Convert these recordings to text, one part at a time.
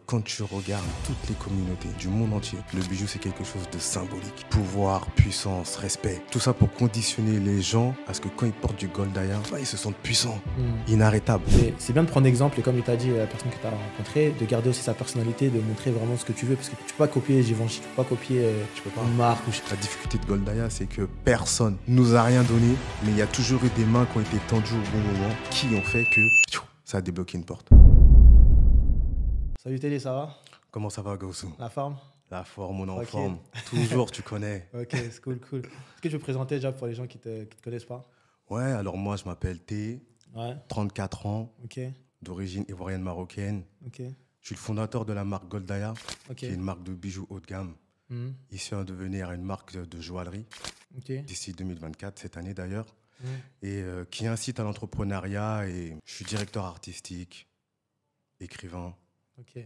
Quand tu regardes toutes les communautés du monde entier, le bijou c'est quelque chose de symbolique. Pouvoir, puissance, respect. Tout ça pour conditionner les gens à ce que quand ils portent du Goldaya, ils se sentent puissants, inarrêtables. C'est bien de prendre exemple, et comme il t'a dit, la personne que tu as rencontrée, de garder aussi sa personnalité, de montrer vraiment ce que tu veux, parce que tu peux pas copier Givenchy, tu peux pas copier une marque. La difficulté de Goldaya, c'est que personne nous a rien donné, mais il y a toujours eu des mains qui ont été tendues au bon moment, qui ont fait que ça a débloqué une porte. Salut Télé, ça va? Comment ça va, Gaussou? La forme? La forme, on est en Ok. forme. Toujours, tu connais. Ok, c'est cool. Est-ce que tu veux te présenter déjà pour les gens qui te connaissent pas? Ouais, alors moi, je m'appelle T, Ouais, 34 ans, ok, d'origine ivoirienne marocaine. ok, Je suis le fondateur de la marque Goldaya, ok. qui est une marque de bijoux haut de gamme, Mhm, issue à devenir une marque de joaillerie ok. d'ici 2024, cette année d'ailleurs, Mhm, et qui incite à l'entrepreneuriat. Et je suis directeur artistique, écrivain ok.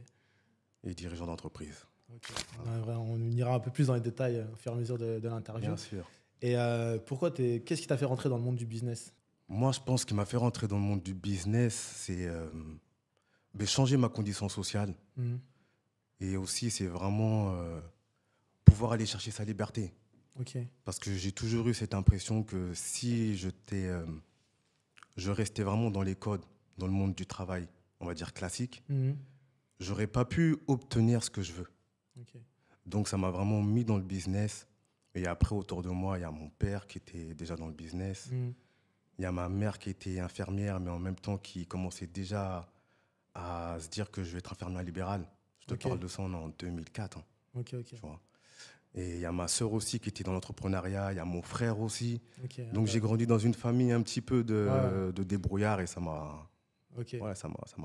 et dirigeant d'entreprise. Ok. On ira un peu plus dans les détails au fur et à mesure de l'interview. Bien sûr. Et qu'est-ce qui t'a fait rentrer dans le monde du business? Moi, je pense qu'il m'a fait rentrer dans le monde du business, c'est changer ma condition sociale. Mhm, Et aussi, c'est vraiment pouvoir aller chercher sa liberté. ok, Parce que j'ai toujours eu cette impression que si je restais vraiment dans les codes, dans le monde du travail, on va dire classique, mhm, j'aurais pas pu obtenir ce que je veux. ok, Donc ça m'a vraiment mis dans le business. Et après, autour de moi, il y a mon père qui était déjà dans le business. mhm, Il y a ma mère qui était infirmière, mais en même temps qui commençait déjà à se dire que je vais être infirmière libérale. Je te Ok. parle de ça en 2004. ok, Tu vois. Et il y a ma sœur aussi qui était dans l'entrepreneuriat, il y a mon frère aussi. ok, Donc j'ai grandi dans une famille un petit peu Ouais. de débrouillard et ça m'a ok,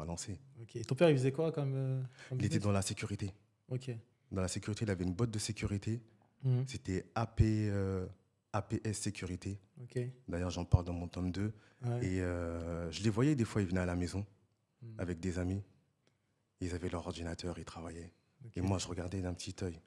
lancé. ok. Et ton père, il faisait quoi comme Il était business? dans la sécurité. Ok. Dans la sécurité, il avait une boîte de sécurité. Mhm, C'était APS Sécurité. ok. D'ailleurs, j'en parle dans mon tome 2. Ouais. Et je les voyais des fois, ils venaient à la maison Mhm, avec des amis. Ils avaient leur ordinateur, ils travaillaient. ok. Et moi, je regardais d'un petit œil.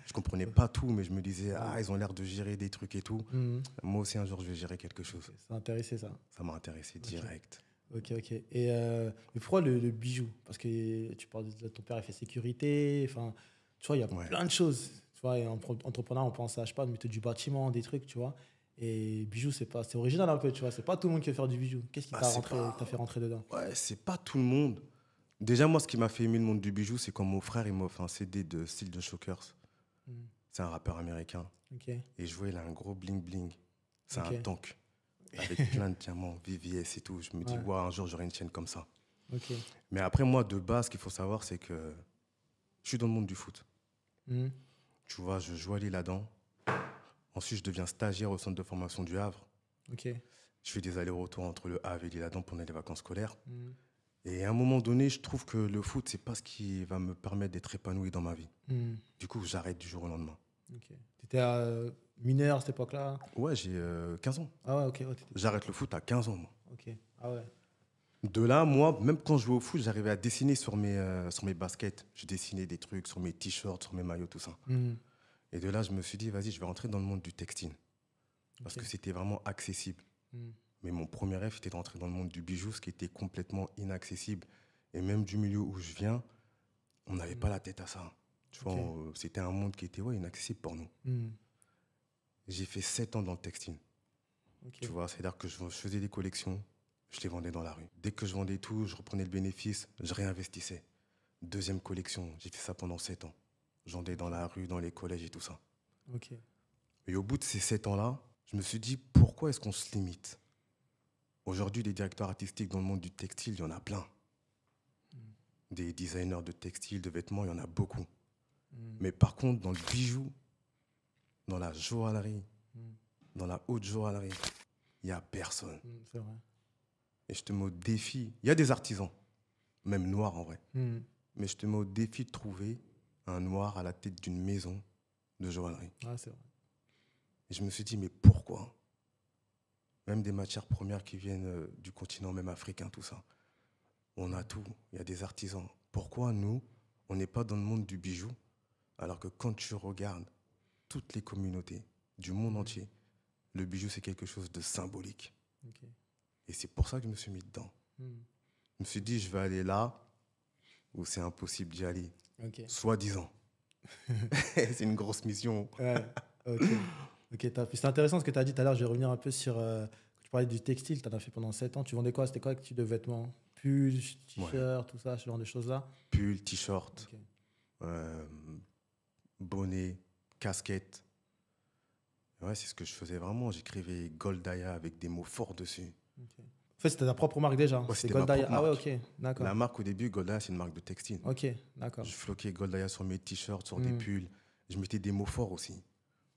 Je comprenais pas tout, mais je me disais, ils ont l'air de gérer des trucs et tout. Mhm, Moi aussi, un jour, je vais gérer quelque chose. ça intéressé ça. Ça m'a intéressé direct. Ok, ok. Mais pourquoi le bijou? Parce que tu parles de ton père, il fait sécurité. Enfin, tu vois, il y a Ouais. plein de choses. Tu vois, et entrepreneur, on pense à, je sais pas, mettre du bâtiment, des trucs, tu vois. Et bijou, c'est original un peu, tu vois. C'est pas tout le monde qui veut faire du bijou. Qu'est-ce qui t'a fait rentrer dedans? Ouais, c'est pas tout le monde. Déjà, moi, ce qui m'a fait aimer le monde du bijou, c'est quand mon frère il m'a offert un CD de Style de Shockers. Mhm, C'est un rappeur américain. ok, Et je vois, il a un gros bling-bling. C'est ok, un tank avec plein de diamants, VVS et tout. Je me dis, Ouais. ouais, un jour, j'aurai une chaîne comme ça. ok. Mais après, moi, de base, ce qu'il faut savoir, c'est que je suis dans le monde du foot. Mhm, Tu vois, je joue à Lille-Adam. Ensuite, je deviens stagiaire au centre de formation du Havre. ok. Je fais des allers-retours entre le Havre et Lille-Adam pendant les vacances scolaires. Mhm, Et à un moment donné, je trouve que le foot, c'est pas ce qui va me permettre d'être épanoui dans ma vie. mhm, Du coup, j'arrête du jour au lendemain. ok. T'étais mineur à cette époque-là? Ouais, j'ai 15 ans. Ah ouais, ok. Ouais, J'arrête le foot à 15 ans, moi. ok. Ah ouais. De là, moi, même quand je jouais au foot, j'arrivais à dessiner sur mes baskets. Je dessinais des trucs sur mes t-shirts, sur mes maillots, tout ça. Mhm, Et de là, je me suis dit, vas-y, je vais rentrer dans le monde du textile. Parce ok. que c'était vraiment accessible. Mhm, Mais mon premier rêve, c'était de rentrer dans le monde du bijou, ce qui était complètement inaccessible. Et même du milieu où je viens, on n'avait pas la tête à ça. Tu vois, Ok. c'était un monde qui était inaccessible pour nous. mhm, J'ai fait 7 ans dans le textile. ok. Tu vois, c'est-à-dire que je faisais des collections, je les vendais dans la rue. Dès que je vendais tout, je reprenais le bénéfice, je réinvestissais. Deuxième collection, j'ai fait ça pendant 7 ans. Je vendais dans la rue, dans les collèges et tout ça. Ok. Et au bout de ces 7 ans-là, je me suis dit, pourquoi est-ce qu'on se limite? Aujourd'hui, les directeurs artistiques dans le monde du textile, il y en a plein. Des designers de textiles, de vêtements, il y en a beaucoup. Mhm, Mais par contre, dans le bijou, dans la joaillerie, mhm, dans la haute joaillerie, il n'y a personne. c'est vrai. Et je te mets au défi. Il y a des artisans, même noirs en vrai. Mhm, Mais je te mets au défi de trouver un noir à la tête d'une maison de joaillerie. ouais, c'est vrai. Et je me suis dit, mais pourquoi? Même des matières premières qui viennent du continent, même africain, tout ça. On a tout. Il y a des artisans. Pourquoi nous, on n'est pas dans le monde du bijou, alors que quand tu regardes toutes les communautés du monde entier, le bijou, c'est quelque chose de symbolique. Ok. Et c'est pour ça que je me suis mis dedans. Mhm, Je me suis dit, je vais aller là où c'est impossible d'y aller. Ok. Soi-disant. C'est une grosse mission. Ouais. Ok. Ok, c'est intéressant ce que tu as dit tout à l'heure. Je vais revenir un peu sur. Tu parlais du textile, tu en as fait pendant 7 ans. Tu vendais quoi? C'était quoi le type de vêtements? Pulls, Ouais. t-shirts, tout ça, ce genre de choses-là? Pull, t-shirt, Ok. euh, bonnet, casquette. Ouais, c'est ce que je faisais vraiment. J'écrivais Goldaya avec des mots forts dessus. Ok. En fait, c'était ta propre marque déjà. Ouais, C'est c'était ma Goldaya. propre Ah ouais, marque. ok. D'accord. La marque au début, Goldaya, c'est une marque de textile. Ok, d'accord. Je floquais Goldaya sur mes t-shirts, sur des Hmm. pulls. Je mettais des mots forts aussi.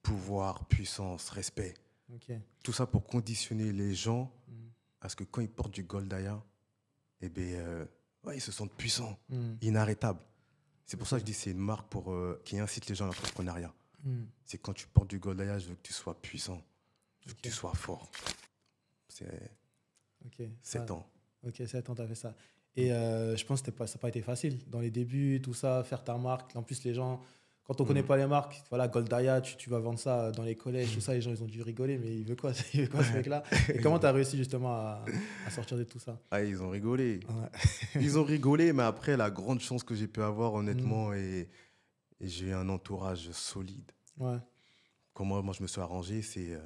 Pouvoir, puissance, respect. Ok. Tout ça pour conditionner les gens Hmm. à ce que quand ils portent du Goldaya, eh ben, ouais, ils se sentent puissants, Hmm. inarrêtables. C'est pour ça que Ok. je dis que c'est une marque qui incite les gens à l'entrepreneuriat. Hmm. C'est quand tu portes du Goldaya, je veux que tu sois puissant, je veux que Ok. tu sois fort. C'est Ok. 7 Ah, ans. ok, 7 ans, t'as fait ça. Et je pense que ça n'a pas été facile. Dans les débuts, tout ça, faire ta marque. En plus, les gens, quand on ne connaît pas les marques, voilà, Goldaya, tu vas vendre ça dans les collèges, tout ça, les gens, ils ont dû rigoler, mais il veut quoi, il veut quoi ce mec-là? Et comment tu as réussi justement à sortir de tout ça? Ah, ils ont rigolé. Ouais. Ils ont rigolé, mais après, la grande chance que j'ai pu avoir, Hmm. honnêtement, et j'ai eu un entourage solide. Ouais. Comment moi, je me suis arrangé, c'est...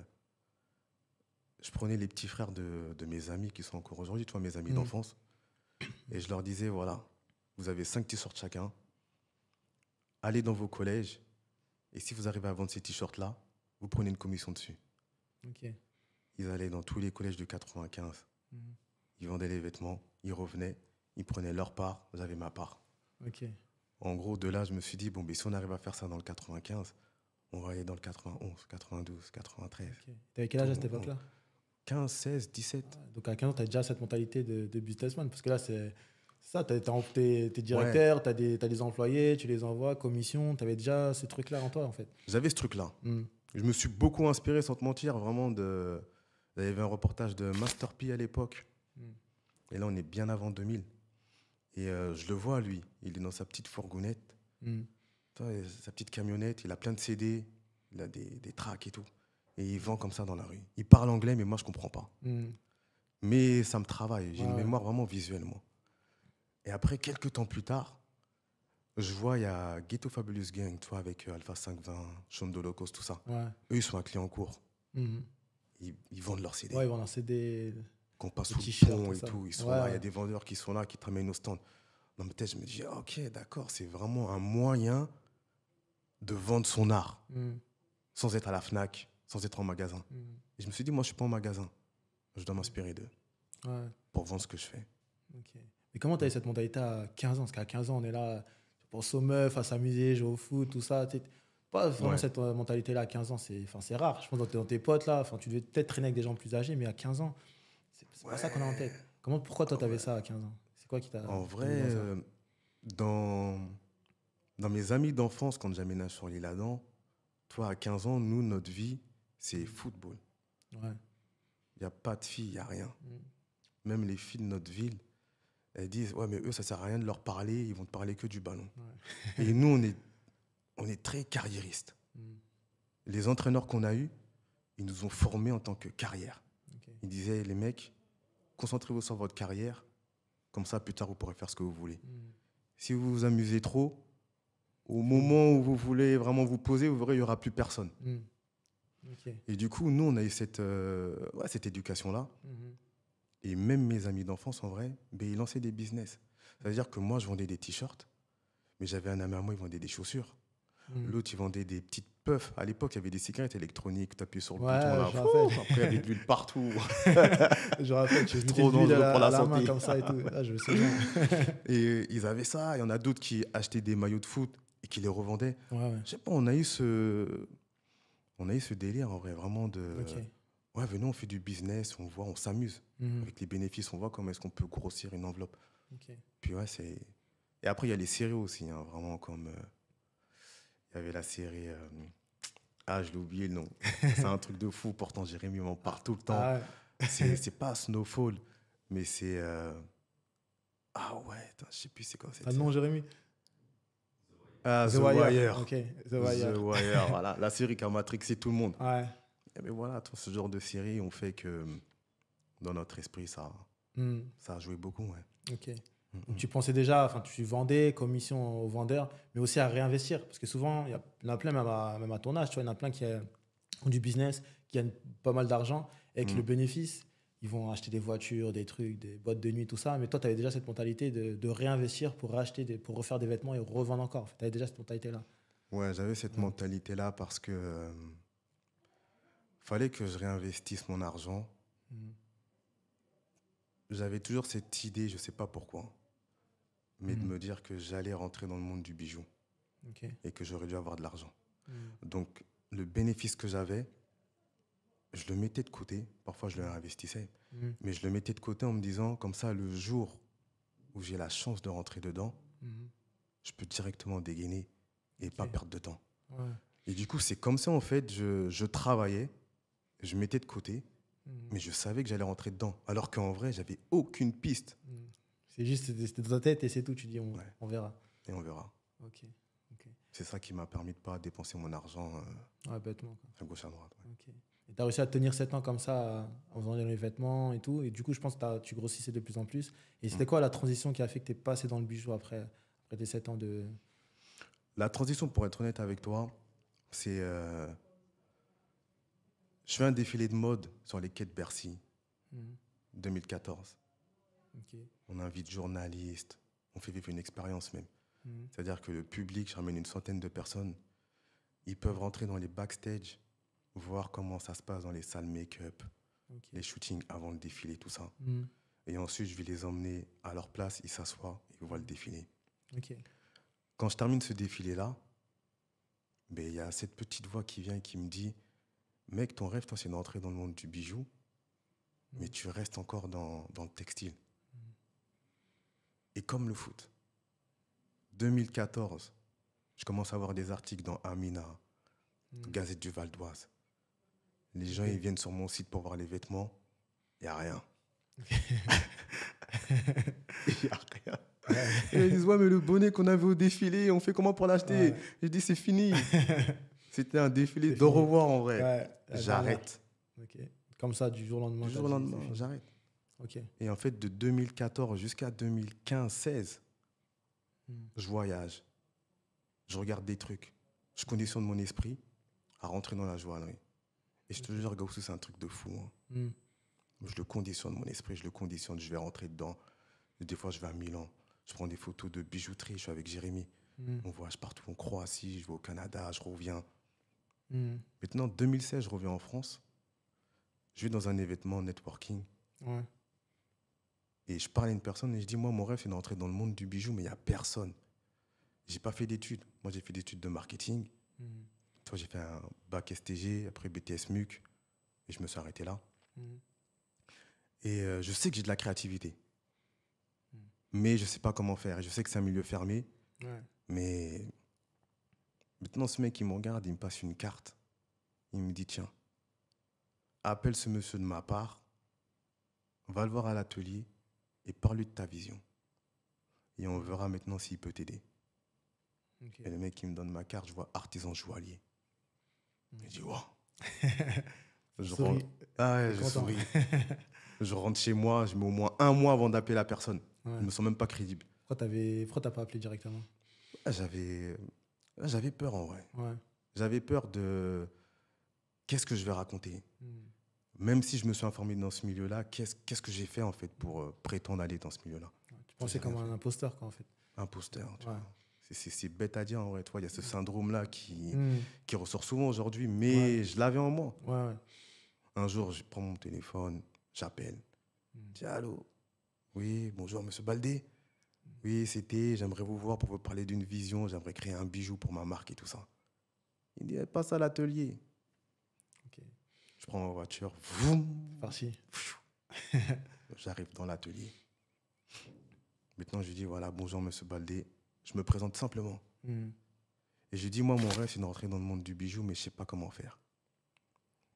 je prenais les petits frères de mes amis qui sont encore aujourd'hui, tu vois, mes amis Hmm. d'enfance, et je leur disais, voilà, vous avez 5 t-shirts chacun, allez dans vos collèges, et si vous arrivez à vendre ces t-shirts-là, vous prenez une commission dessus. Ok. Ils allaient dans tous les collèges de 95, Hmm. ils vendaient les vêtements, ils revenaient, ils prenaient leur part, j'avais ma part. Ok. En gros, de là, je me suis dit, bon, mais si on arrive à faire ça dans le 95, on va aller dans le 91, 92, 93. Ok. T'avais quel âge à cette époque-là? 15, 16, 17. Ouais, donc à 15 ans, tu as déjà cette mentalité de businessman. Parce que là, c'est ça, tu es, Ouais, directeur, tu as des employés, tu les envoies, commission, tu avais déjà ces trucs-là en toi, en fait. j'avais ce truc-là. Hmm. Je me suis beaucoup inspiré, sans te mentir, vraiment de... Il y avait un reportage de Master P à l'époque. Hmm. Et là, on est bien avant 2000. Et je le vois, lui. Il est dans sa petite fourgonnette, Hmm. tu vois, sa petite camionnette. Il a plein de CD, il a des tracks et tout. Et il vend comme ça dans la rue. Il parle anglais, mais moi, je comprends pas. Hmm. Mais ça me travaille. J'ai Ouais, une ouais. mémoire vraiment visuelle, moi. Et après, quelques temps plus tard, je vois, il y a Ghetto Fabulous Gang, tu vois, avec Alpha 520, Sean Dolokos, tout ça. Ouais. Eux, ils sont à Clignancourt. Hmm. Ils vendent leurs CD. Ouais, ils vont lancer des Qu'on passe sous le t-shirts, pont tout et ça. tout. Ils sont Ouais, là, il y a ouais. des vendeurs qui sont là, qui te ramènent au stand. Dans ma tête, je me dis, ah, ok, d'accord, c'est vraiment un moyen de vendre son art Hmm. sans être à la FNAC, sans être en magasin. Hmm. Et je me suis dit, moi, je suis pas en magasin. Je dois m'inspirer d'eux Ouais. pour vendre ce que je fais. Ok. Mais comment tu as eu cette mentalité à 15 ans? Parce qu'à 15 ans, on est là, on pense aux meufs, à s'amuser, jouer au foot, tout ça. Pas vraiment Ouais. cette mentalité-là à 15 ans. C'est rare. Je pense que dans tes potes, là, tu devais peut-être traîner avec des gens plus âgés, mais à 15 ans, c'est pas ça qu'on a en tête. Pourquoi toi, tu avais ça à 15 ans? C'est quoi qui t'a En mis vrai, dans ça? dans, dans mes amis d'enfance, quand j'aménage sur l'île Adam, toi, à 15 ans, nous, notre vie, c'est football. Ouais. Il n'y a pas de filles, il n'y a rien. Mm. Même les filles de notre ville, elles disent, ouais, mais eux, ça sert à rien de leur parler, ils vont te parler que du ballon. Ouais. Et nous, on est très carriéristes. Mm. Les entraîneurs qu'on a eus, ils nous ont formés en tant que carrière. Ok. Ils disaient, les mecs, concentrez-vous sur votre carrière, comme ça, plus tard, vous pourrez faire ce que vous voulez. Mm. Si vous vous amusez trop, au moment où vous voulez vraiment vous poser, vous verrez, il n'y aura plus personne. Mm. Ok. Et du coup, nous, on a eu cette éducation-là. Mhm. Et même mes amis d'enfance, en vrai, ben, ils lançaient des business. C'est-à-dire que moi, je vendais des t-shirts, mais j'avais un ami à moi, il vendait des chaussures. Mm. L'autre, il vendait des petites puffs. À l'époque, il y avait des cigarettes électroniques, tu appuyais sur le Ouais, bouton là. je rappelle. Après, il y avait de l'huile partout. Je rappelle, tu mettais Trop de l'huile dangereux pour la à la main santé. comme ça et tout. Ah, je me souviens. Et ils avaient ça. Il y en a d'autres qui achetaient des maillots de foot et qui les revendaient. Ouais, ouais. Je sais pas, on a eu ce délire, en vrai, vraiment de... Ok. Ouais, venez, on fait du business, on voit, on s'amuse. Mhm. Avec les bénéfices, on voit comment est-ce qu'on peut grossir une enveloppe. Ok. Puis ouais, c'est... Et après, il y a les séries aussi, hein, vraiment comme... Il y avait la série... Ah, je l'ai oublié le nom. C'est un truc de fou, pourtant Jérémy m'en parle tout le temps. Ah, ouais. C'est pas Snowfall, mais c'est... Ah ouais, attends, je sais plus c'est quoi cette T'as le nom, série. Jérémy? Ah, The The Wire. Wire. Ok, The The Wire. Wire, voilà. La série qui a matrixé tout le monde. Ouais. Et bien voilà, tout ce genre de série, on fait que dans notre esprit, ça Hmm. a joué beaucoup, ouais. Ok. Donc, tu pensais déjà, enfin, tu vendais commission aux vendeurs, mais aussi à réinvestir. Parce que souvent, il y en a plein, même à ton âge, tu vois, il y en a plein qui ont du business, qui gagnent pas mal d'argent. Et avec le bénéfice, ils vont acheter des voitures, des trucs, des boîtes de nuit, tout ça. Mais toi, tu avais déjà cette mentalité de réinvestir pour racheter, pour refaire des vêtements et revendre encore. Tu avais déjà cette mentalité-là. Ouais, j'avais cette Ouais. mentalité-là parce que fallait que je réinvestisse mon argent. Mhm. J'avais toujours cette idée, je sais pas pourquoi, mais de Mhm. me dire que j'allais rentrer dans le monde du bijou Ok. et que j'aurais dû avoir de l'argent. Mhm. Donc, le bénéfice que j'avais, je le mettais de côté. Parfois, je le réinvestissais, Mhm. mais je le mettais de côté en me disant, comme ça, le jour où j'ai la chance de rentrer dedans, Mhm. je peux directement dégainer et pas Ok. perdre de temps. Ouais. Et du coup, c'est comme ça, en fait, je travaillais, je mettais de côté, Mhm. mais je savais que j'allais rentrer dedans. Alors qu'en vrai, j'avais aucune piste. Mhm. C'est juste, c'était dans ta tête et c'est tout. Tu dis, on, Ouais, on verra. et on verra. Ok. Ok. C'est ça qui m'a permis de ne pas dépenser mon argent Ouais, bêtement, quoi. à gauche, à droite. Ouais. Ok. Et tu as réussi à tenir 7 ans comme ça en vendant les vêtements et tout. Et du coup, je pense que tu grossissais de plus en plus. Et Mm. c'était quoi la transition qui a fait que tu es passé dans le bijou après tes 7 ans de. La transition, pour être honnête avec toi, c'est... je fais un défilé de mode sur les quais de Bercy, Mhm. 2014. Ok. On invite journalistes, on fait vivre une expérience même. Mhm. C'est-à-dire que le public, je ramène une centaine de personnes, ils peuvent rentrer dans les backstage, voir comment ça se passe dans les salles make-up, Ok. les shootings avant le défilé, tout ça. Mhm. Et ensuite, je vais les emmener à leur place, ils s'assoient, ils voient le défilé. Ok. Quand je termine ce défilé-là, ben, y a cette petite voix qui vient et qui me dit, mec, ton rêve, toi, c'est d'entrer dans le monde du bijou, mais tu restes encore dans le textile. Et comme le foot, 2014, je commence à voir des articles dans Amina, Gazette du Val d'Oise. Les gens, Ok. ils viennent sur mon site pour voir les vêtements. Il n'y a rien. Il n'y a rien. Et ils disent, ouais, mais le bonnet qu'on avait au défilé, on fait comment pour l'acheter? Ouais. Je dis, c'est fini. C'était un défilé C'est d'au fini. revoir en vrai. Ouais, la dernière. J'arrête. Ok. Comme ça, du jour au lendemain, Du t'as jour au dit, c'est lendemain, fini. j'arrête. Ok. Et en fait, de 2014 jusqu'à 2015-16, Mhm. je voyage. Je regarde des trucs. Je conditionne mon esprit à rentrer dans la joaillerie. Et je te jure, Gaussou, c'est un truc de fou. Hein. Mhm. Je le conditionne, mon esprit, je le conditionne, je vais rentrer dedans. Et des fois, je vais à Milan, je prends des photos de bijouterie, je suis avec Jérémy. Mhm. On voyage partout, en Croatie, je vais au Canada, je reviens. Mhm. Maintenant, 2016, je reviens en France. Je vais dans un événement networking Ouais. et je parle à une personne et je dis, moi, mon rêve, c'est d'entrer dans le monde du bijou, mais il n'y a personne. J'ai pas fait d'études. Moi, j'ai fait des études de marketing. Mhm. Toi, j'ai fait un bac STG, après BTS MUC, et je me suis arrêté là. Mhm. Et je sais que j'ai de la créativité, Mhm. mais je ne sais pas comment faire. Et je sais que c'est un milieu fermé, Ouais. mais maintenant, ce mec, il me regarde, il me passe une carte. Il me dit, tiens, appelle ce monsieur de ma part, va le voir à l'atelier et parle-lui de ta vision. Et on verra maintenant s'il peut t'aider. Ok. Et le mec, il me donne ma carte, je vois artisan joaillier. Je dis, waouh. Je Souris. rentre. Ah ouais, T'es je content. souris. Je rentre chez moi, je mets au moins un mois avant d'appeler la personne. Ouais. Je me sens même pas crédible. Pourquoi t'as pas appelé directement? Ah, j'avais peur en vrai. Ouais. J'avais peur de qu'est-ce que je vais raconter. Mhm. Même si je me suis informé dans ce milieu-là, qu'est-ce que j'ai fait en fait pour prétendre aller dans ce milieu-là? Ouais. Tu J'ai pensais comme rien un fait. imposteur, quoi, en fait. Imposteur, tu Ouais. vois. C'est bête à dire en vrai. Tu vois, il y a ce syndrome-là Mhm. qui ressort souvent aujourd'hui, Ouais. mais je l'avais en moi. Ouais, ouais. Un jour, je prends mon téléphone, j'appelle. Mhm. Je dis allô? Oui, bonjour, monsieur Baldé. Oui, j'aimerais vous voir pour vous parler d'une vision, j'aimerais créer un bijou pour ma marque et tout ça. Il dit, passe à l'atelier. Ok. Je prends ma voiture, vroom, Farci. j'arrive dans l'atelier. Maintenant, je lui dis, voilà, bonjour, monsieur Baldé. Je me présente simplement. Mhm. Et je lui dis, moi, mon rêve, c'est de rentrer dans le monde du bijou, mais je ne sais pas comment faire.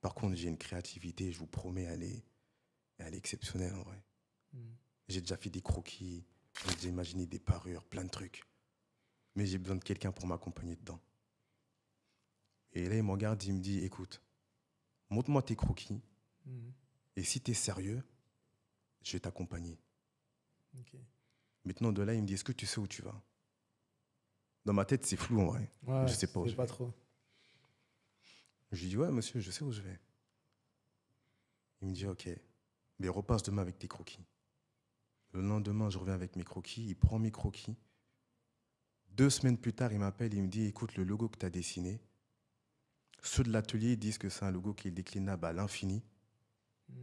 Par contre, j'ai une créativité, je vous promets, elle est exceptionnelle en vrai. Mhm. J'ai déjà fait des croquis, j'ai déjà imaginé des parures, plein de trucs. Mais j'ai besoin de quelqu'un pour m'accompagner dedans. Et là, il me regarde, il me dit, écoute, montre-moi tes croquis, Mhm. et si tu es sérieux, je vais t'accompagner. Ok. Maintenant, de là, il me dit, est-ce que tu sais où tu vas? Dans ma tête, c'est flou en vrai. Ouais, Je sais pas où c'est je pas vais. trop. Je lui dis, ouais, monsieur, je sais où je vais. Il me dit, ok, mais repasse demain avec tes croquis. Le lendemain, je reviens avec mes croquis. Il prend mes croquis. 2 semaines plus tard, il m'appelle, il me dit, écoute, le logo que tu as dessiné, ceux de l'atelier disent que c'est un logo qui est déclinable à l'infini.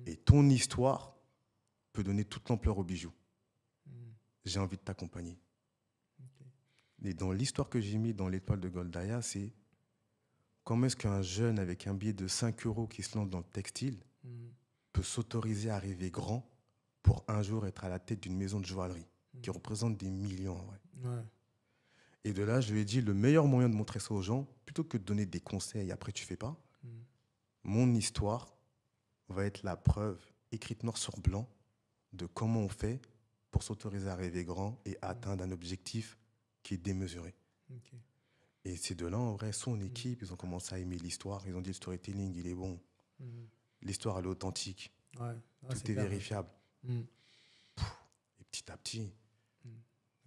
Et ton histoire peut donner toute l'ampleur au bijou. J'ai envie de t'accompagner. Et dans l'histoire que j'ai mis dans l'étoile de Goldaya, c'est comment est-ce qu'un jeune avec un billet de 5 euros qui se lance dans le textile peut s'autoriser à rêver grand pour un jour être à la tête d'une maison de joaillerie qui représente des millions en vrai. Ouais. Et de là, je lui ai dit, le meilleur moyen de montrer ça aux gens, plutôt que de donner des conseils, après tu fais pas, mon histoire va être la preuve, écrite noir sur blanc, de comment on fait pour s'autoriser à rêver grand et atteindre un objectif qui est démesuré. Ok. Et c'est de là, en vrai, son équipe, ils ont commencé à aimer l'histoire, ils ont dit le storytelling, il est bon. L'histoire, elle est authentique. Ouais. Tout c'est est clair. vérifiable. Mm. Et petit à petit,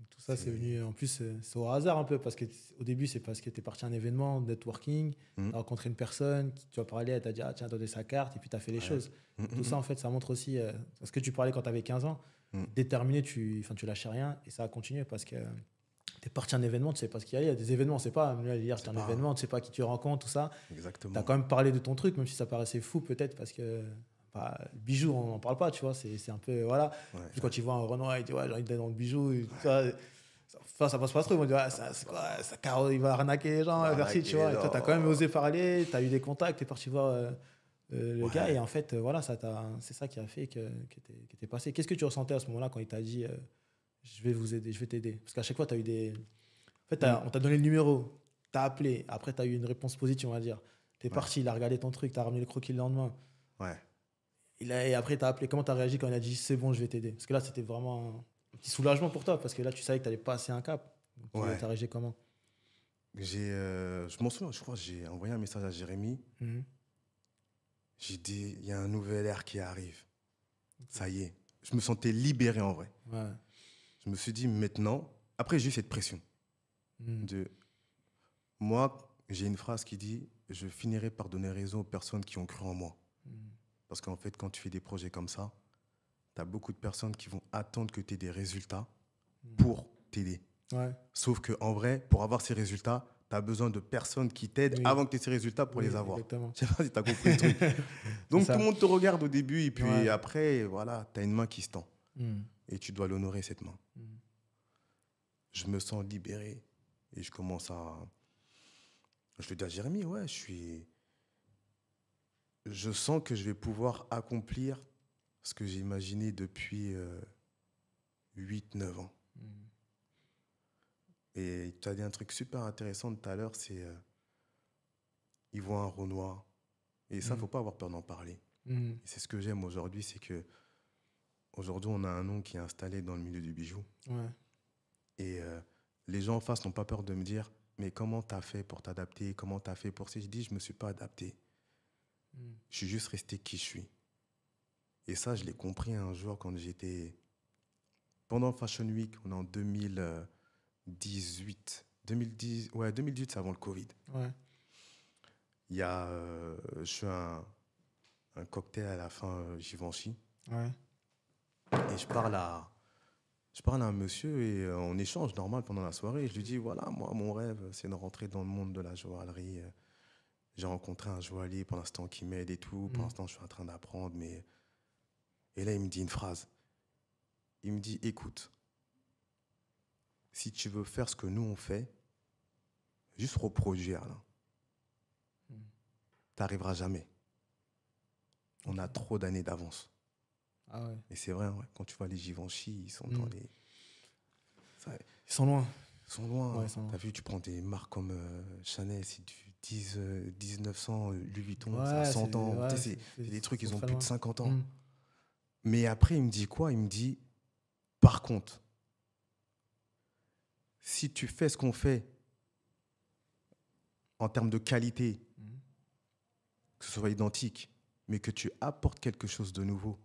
Tout ça, c'est venu, en plus, c'est au hasard un peu, parce qu'au début, c'est parce que tu es parti à un événement, networking, tu as rencontré une personne, tu as parlé, elle t'a dit, ah, tiens, donne sa carte, et puis tu as fait les choses. Tout ça, en fait, ça montre aussi ce que tu parlais quand tu avais 15 ans. Déterminé, tu lâchais rien, et ça a continué, parce que tu es parti à un événement, tu sais pas ce qu'il y a. Il y a des événements, on sait pas. Hier, c'était un événement, tu sais pas qui tu rencontres, tout ça. exactement. Tu as quand même parlé de ton truc, même si ça paraissait fou, peut-être, parce que le bijou, on n'en parle pas, tu vois. C'est un peu, voilà. Puis quand tu vois un Renoir, il dit, ouais, j'ai envie d'aller dans le bijou, et tout ça. Enfin, ça passe pas trop. Ils vont dire, ah, c'est quoi ça, Caro, il va arnaquer les gens, Bercy, tu vois. Et toi, tu as quand même osé parler, tu as eu des contacts, tu es parti voir le gars. Et en fait, voilà, c'est ça qui a fait que t'es passé. Qu'est-ce que tu ressentais à ce moment-là quand il t'a dit, je vais vous aider, je vais t'aider? Parce qu'à chaque fois, tu as eu des. En fait, on t'a donné le numéro, tu as appelé. Après, tu as eu une réponse positive, on va dire. Tu es parti, il a regardé ton truc, tu as ramené le croquis le lendemain. Ouais. Et après, tu as appelé. Comment tu as réagi quand il a dit, c'est bon, je vais t'aider? Parce que là, c'était vraiment un petit soulagement pour toi, parce que là, tu savais que tu allais passer un cap. Tu as réagi comment? Je m'en souviens, je crois que j'ai envoyé un message à Jérémy. J'ai dit, il y a un nouvel ère qui arrive. Ça y est. Je me sentais libéré en vrai. Ouais. Je me suis dit, maintenant, après, j'ai eu cette pression. Moi, j'ai une phrase qui dit, je finirai par donner raison aux personnes qui ont cru en moi. Parce qu'en fait, quand tu fais des projets comme ça, tu as beaucoup de personnes qui vont attendre que tu aies des résultats pour t'aider. Ouais. Sauf qu'en vrai, pour avoir ces résultats, tu as besoin de personnes qui t'aident avant que tu aies ces résultats pour les avoir. Exactement. Je sais pas si tu as compris le truc. Donc tout le monde te regarde au début et puis après, voilà, tu as une main qui se tend. Et tu dois l'honorer, cette main. Je me sens libéré et je commence à... Je le dis à Jérémy, ouais, je sens que je vais pouvoir accomplir ce que j'ai imaginé depuis 8-9 ans. Et tu as dit un truc super intéressant tout à l'heure, c'est ils voient un Renoir. Et ça, il ne faut pas avoir peur d'en parler. Et c'est ce que j'aime aujourd'hui, c'est que aujourd'hui, on a un nom qui est installé dans le milieu du bijou. Ouais. Et les gens en face n'ont pas peur de me dire, mais comment tu as fait pour t'adapter? Comment tu as fait pour ça? Je dis, je ne me suis pas adapté. Je suis juste resté qui je suis. Et ça, je l'ai compris un jour quand j'étais... Pendant Fashion Week, on est en 2018. 2018, c'est avant le Covid. Ouais. Il y a... je fais un cocktail à la fin Givenchy. Ouais. Et je parle à un monsieur et on échange normal pendant la soirée. Et je lui dis, voilà, moi, mon rêve, c'est de rentrer dans le monde de la joaillerie. J'ai rencontré un joaillier pour l'instant qui m'aide et tout. Pour l'instant, je suis en train d'apprendre. Mais... Et là, il me dit une phrase. Il me dit, écoute, si tu veux faire ce que nous, on fait, juste reproduire, là. Tu n'arriveras jamais. On a trop d'années d'avance. Ah ouais. Et c'est vrai, ouais, quand tu vois les Givenchy, ils sont dans les... Ils sont loin. Ils sont loin. Ouais, T'as vu, tu prends des marques comme Chanel, c'est du 1900, Louis Vuitton, Ouais, ça a 100 ans. ouais, C'est des trucs, ils ont très plus loin. de 50 ans. Mais après, il me dit quoi? Il me dit, par contre, si tu fais ce qu'on fait en termes de qualité, que ce soit identique, mais que tu apportes quelque chose de nouveau,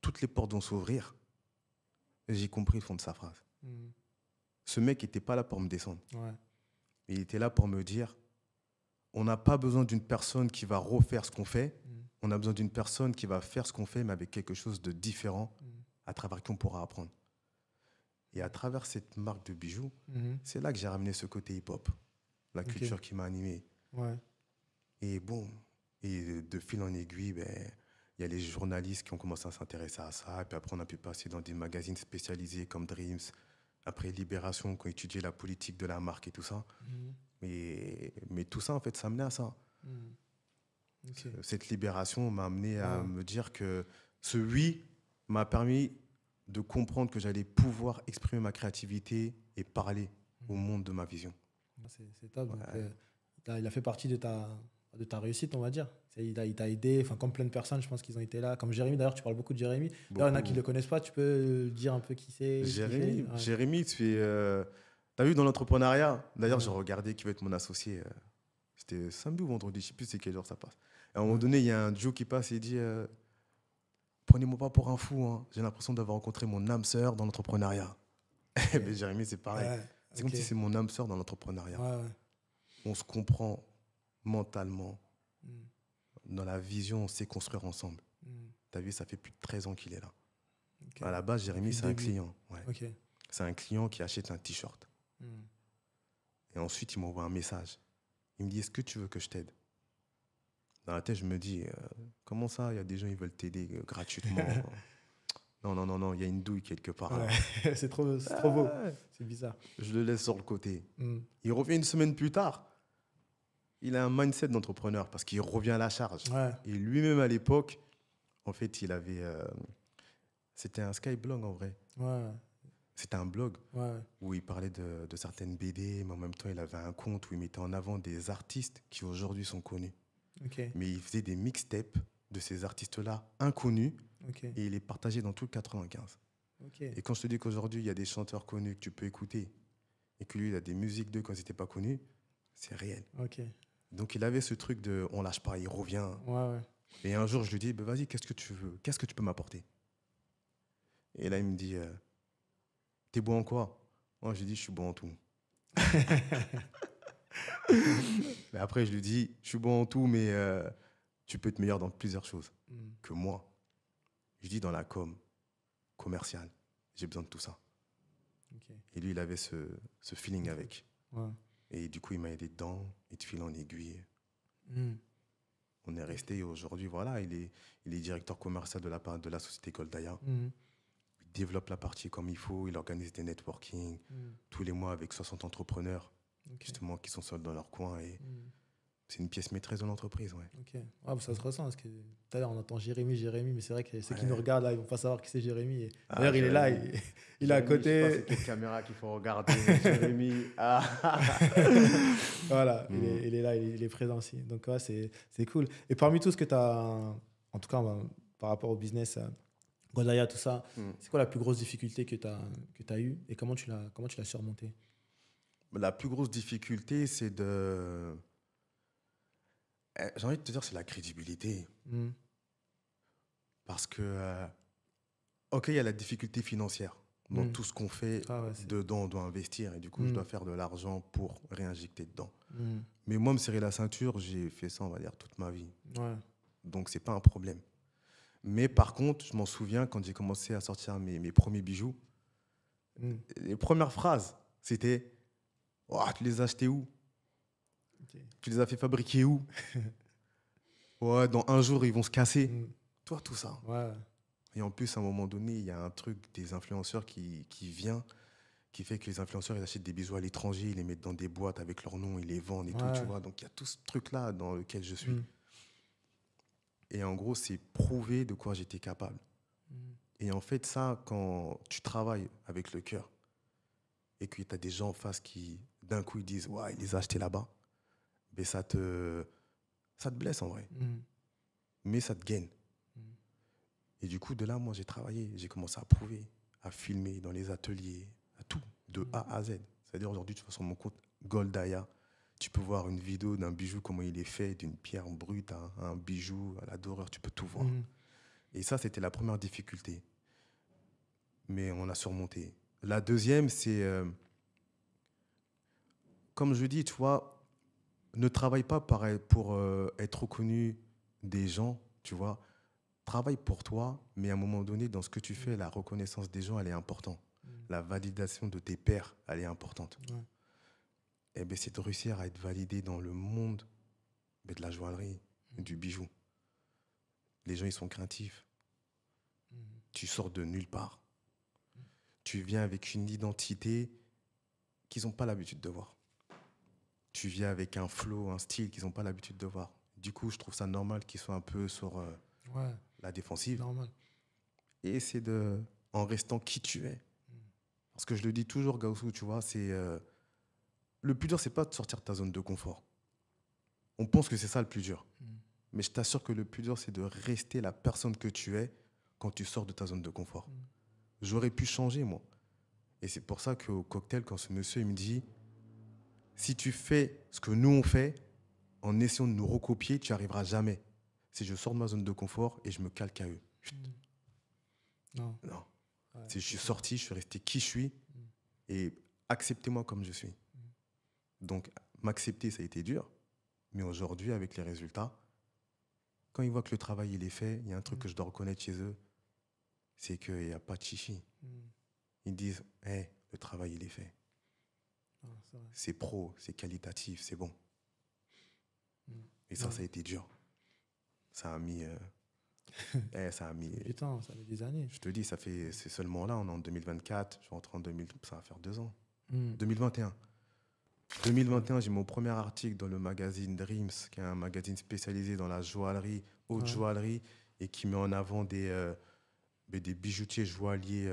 toutes les portes vont s'ouvrir. J'ai compris le fond de sa phrase. Mhm. Ce mec n'était pas là pour me descendre. Ouais. Il était là pour me dire, on n'a pas besoin d'une personne qui va refaire ce qu'on fait. Mhm. On a besoin d'une personne qui va faire ce qu'on fait, mais avec quelque chose de différent, Mhm. à travers qui on pourra apprendre. Et à travers cette marque de bijoux, Mhm. c'est là que j'ai ramené ce côté hip-hop, la Ok. culture qui m'a animé. Ouais. Et bon, et de fil en aiguille, ben, il y a les journalistes qui ont commencé à s'intéresser à ça. Et puis après, on a pu passer dans des magazines spécialisés comme Dreams. Après Libération, qui ont étudié la politique de la marque et tout ça. Mhm. Mais tout ça, en fait, ça menait à ça. Mhm. Ok. Cette libération m'a amené à Ouais. me dire que ce oui m'a permis de comprendre que j'allais pouvoir exprimer ma créativité et parler au monde de ma vision. C'est top. Donc, Ouais. il a fait partie de ta réussite, on va dire. Il t'a aidé, enfin, comme plein de personnes, je pense qu'ils ont été là. Comme Jérémy, d'ailleurs, tu parles beaucoup de Jérémy. D'ailleurs, il y en a qui ne le connaissent pas, tu peux dire un peu qui c'est, ce qu'il fait. Ouais. Jérémy, t'as vu dans l'entrepreneuriat, d'ailleurs, Ouais. j'ai regardé qui va être mon associé. C'était samedi ou vendredi, je ne sais plus c'est quel jour ça passe. À un moment donné, il y a un Joe qui passe et il dit prenez-moi pas pour un fou, hein. J'ai l'impression d'avoir rencontré mon âme sœur dans l'entrepreneuriat. Mais Jérémy, c'est pareil. Ouais, C'est comme si c'est mon âme sœur dans l'entrepreneuriat. Ouais, ouais. On se comprend mentalement. Mm. Dans la vision, on sait construire ensemble. Mm. T'as vu, ça fait plus de 13 ans qu'il est là. Ok. À la base, Jérémy, Depuis c'est le un début. client. Ouais. Ok. C'est un client qui achète un t-shirt. Mm. Et ensuite, il m'envoie un message. Il me dit, est-ce que tu veux que je t'aide? Dans la tête, je me dis, comment ça, il y a des gens qui veulent t'aider gratuitement? Non, non, non, non, il y a une douille quelque part. Là. Ouais. c'est trop beau. Ouais. C'est bizarre. Je le laisse sur le côté. Mm. Il revient une semaine plus tard. Il a un mindset d'entrepreneur parce qu'il revient à la charge. Ouais. Et lui-même, à l'époque, en fait, il avait... c'était un Skyblog, en vrai. Ouais. C'était un blog Ouais. où il parlait de certaines BD, mais en même temps, il avait un compte où il mettait en avant des artistes qui aujourd'hui sont connus. Ok. Mais il faisait des mixtapes de ces artistes-là inconnus Ok. et il les partageait dans tout le 95. Ok. Et quand je te dis qu'aujourd'hui, il y a des chanteurs connus que tu peux écouter et que lui, il a des musiques d'eux quand ils n'étaient pas connus, c'est réel. Ok. Donc, il avait ce truc de on lâche pas, il revient. Ouais, ouais. Et un jour, je lui dis, bah, vas-y, qu'est-ce que tu veux? Qu'est-ce que tu peux m'apporter? Et là, il me dit, t'es bon en quoi? Moi, je lui dis, je suis bon en tout. Mais après, je lui dis, je suis bon en tout, mais tu peux être meilleur dans plusieurs choses Mm. que moi. Je dis, dans la commerciale, j'ai besoin de tout ça. Ok. Et lui, il avait ce feeling avec. Ouais. Et du coup, il m'a aidé dedans, et de fil en aiguille. Mm. On est resté, et aujourd'hui, voilà, il est directeur commercial de la société Goldaya. Mm. Il développe la partie comme il faut, il organise des networking Mm. tous les mois avec 60 entrepreneurs, Ok. justement, qui sont seuls dans leur coin. Et Mm. c'est une pièce maîtresse de l'entreprise, ouais. Ok. Ouais, bah, ça se ressent parce que tout à l'heure on entend Jérémy, mais c'est vrai que ceux qui Ouais. nous regardent là, ils vont pas savoir qui c'est Jérémy. Et Ah, d'ailleurs, il est là, Jérémy. il est à Jérémy, je sais pas côté. c'est quelle caméra qu'il faut regarder, Jérémy. Ah. Voilà, Mm. il est là, il est présent aussi. Donc, ouais, c'est cool. Et parmi tout ce que tu as, en tout cas, par rapport au business, Goldaya, tout ça, Mm. c'est quoi la plus grosse difficulté que tu as eue et comment tu l'as surmontée? La plus grosse difficulté, c'est de... J'ai envie de te dire, c'est la crédibilité. Mm. Parce que, OK, il y a la difficulté financière. Dans Mm. tout ce qu'on fait, Ah ouais, dedans, on doit investir. Et du coup, je dois faire de l'argent pour réinjecter dedans. Mm. Mais moi, me serrer la ceinture, j'ai fait ça, on va dire, toute ma vie. Ouais. Donc, c'est pas un problème. Mais par contre, je m'en souviens quand j'ai commencé à sortir mes premiers bijoux, Mm. les premières phrases, c'était oh, tu les as achetés où? Ok. Tu les as fait fabriquer où? Ouais, dans un jour, ils vont se casser. Mm. Toi, tout ça. Ouais. Et en plus, à un moment donné, il y a un truc des influenceurs qui vient, qui fait que les influenceurs, ils achètent des bijoux à l'étranger, ils les mettent dans des boîtes avec leur nom, ils les vendent et tout, Ouais. tu vois. Donc, il y a tout ce truc-là dans lequel je suis. Mm. Et en gros, c'est prouver de quoi j'étais capable. Mm. Et en fait, ça, quand tu travailles avec le cœur et que tu as des gens en face qui, d'un coup, ils disent « Ouais, il les a achetés là-bas », ben ça te blesse en vrai, Mm. mais ça te gagne. Mm. Et du coup, de là, moi, j'ai travaillé. J'ai commencé à prouver, à filmer dans les ateliers, à tout, de A à Z. C'est-à-dire, aujourd'hui, tu vas sur mon compte Goldaya, tu peux voir une vidéo d'un bijou, comment il est fait, d'une pierre brute à un bijou, à la dorure, tu peux tout voir. Mm. Et ça, c'était la première difficulté. Mais on a surmonté. La deuxième, c'est, comme je dis, tu vois, ne travaille pas pour être reconnu des gens, tu vois. Travaille pour toi, mais à un moment donné, dans ce que tu fais, la reconnaissance des gens, elle est importante. Mm. La validation de tes pairs, elle est importante. Ouais. Et ben, c'est de réussir à être validé dans le monde de la joaillerie, du bijou. Les gens, ils sont craintifs. Mm. Tu sors de nulle part. Tu viens avec une identité qu'ils n'ont pas l'habitude de voir. Tu viens avec un flow, un style qu'ils n'ont pas l'habitude de voir. Du coup, je trouve ça normal qu'ils soient un peu sur Ouais, la défensive. normal. Et c'est de, en restant qui tu es. Parce que je le dis toujours, Gaussou, tu vois, c'est le plus dur, c'est pas de sortir de ta zone de confort. On pense que c'est ça le plus dur. Mm. Mais je t'assure que le plus dur, c'est de rester la personne que tu es quand tu sors de ta zone de confort. J'aurais pu changer, moi. Et c'est pour ça qu'au cocktail, quand ce monsieur il me dit, si tu fais ce que nous on fait, en essayant de nous recopier, tu n'y arriveras jamais. Si je sors de ma zone de confort et je me calque à eux. Non. Non. Ouais, Si je suis sorti, je suis resté qui je suis et acceptez-moi comme je suis. Donc, m'accepter, ça a été dur. Mais aujourd'hui, avec les résultats, quand ils voient que le travail il est fait, il y a un truc que je dois reconnaître chez eux, c'est qu'il n'y a pas de chichi. Ils disent, hey, le travail il est fait. Ah, c'est vrai. C'est pro, c'est qualitatif, c'est bon. Et ça, Ouais. ça a été dur. Ça a mis... ça a mis... Du temps, ça fait des années. Je te dis, c'est seulement là, on est en 2024, je rentre en 2000, ça va faire 2 ans. Mm. 2021. 2021, j'ai mon premier article dans le magazine Dreams, qui est un magazine spécialisé dans la joaillerie, haute Ouais. joaillerie, et qui met en avant des bijoutiers joailliers